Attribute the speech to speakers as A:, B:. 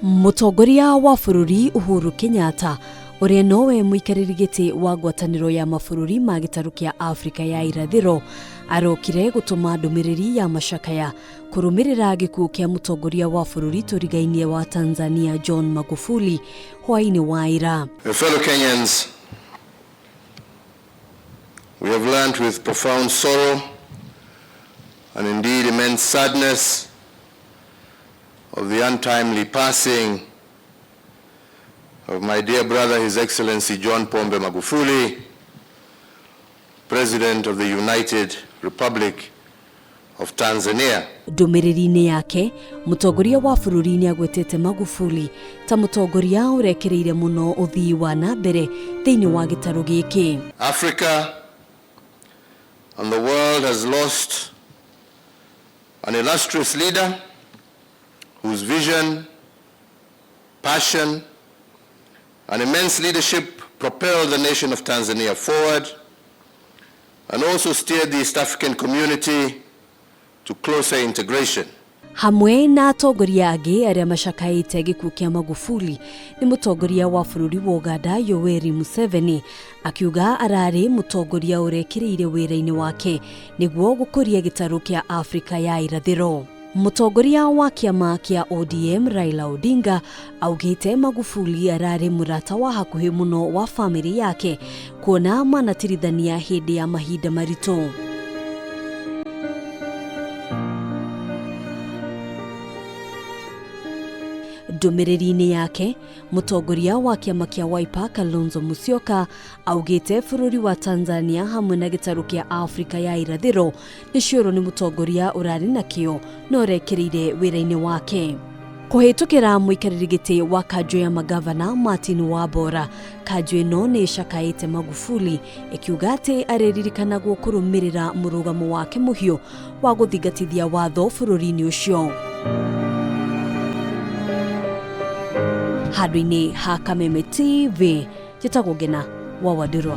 A: Mutongoria wa bururi Uhuru Kenyatta uria nowe muikariri giti wa ngwataniro ya mabururi ma gitaru kia Afrika ya irathiro arokire gutuma ndumiriri ya macakaya kurumirira gikuu kia mutongoria wa bururi turigainie wa Tanzania John Magufuli hwaini wa ira.
B: Fellow Kenyans, we have learned with profound sorrow and indeed immense sadness of the untimely passing of my dear brother, His Excellency John Pombe Magufuli, President of the United Republic of Tanzania.
A: Ndumiriri-ini yake, mutongoria wa bururi ni agwetete Magufuli ta mutongoria urekiriire muno uthii wa na mbere thiini wa gitaru giki.
B: Africa and the world has lost an illustrious leader whose vision, passion, and immense leadership propelled the nation of Tanzania forward and also steered the East African community to closer integration.
A: Hamwe na Atongoria angi aria macakaite gikuu kia Magufuli ni mutongoria wa bururi wa Uganda Yoweri Museveni akiuga arari mutongoria urekiriire wira-ini wake niguo gukuria gitaru kia Afrika ya irathiro. Mutongoria wa kiama kia ODM Raila Odinga augite Magufuli arari murata wa hakuhi muno wa family yake kuona manatirithania hindi ya mahinda maritu. Ndumiriri-ini yake, mutongoria wa kiama kia Wiper Kalonzo Musyoka augite bururi wa Tanzania hamwe na gitaru kia Afrika ya irathiro ni cioro ni mutongoria urari nakio no urekiriire wira-ini wake. Kuhitukira muikariri giti wa kanjo ya magavana Martin Wabora, kanjo ino ni icakaite Magufuli ikiuga ati areririkanagwo kurumirira murugamo wake muhio wa guthingatithia watho bururi-ini ucio. Handũ-inĩ ha Kameme TV, njĩtagwo Ngina wa Wadurwa.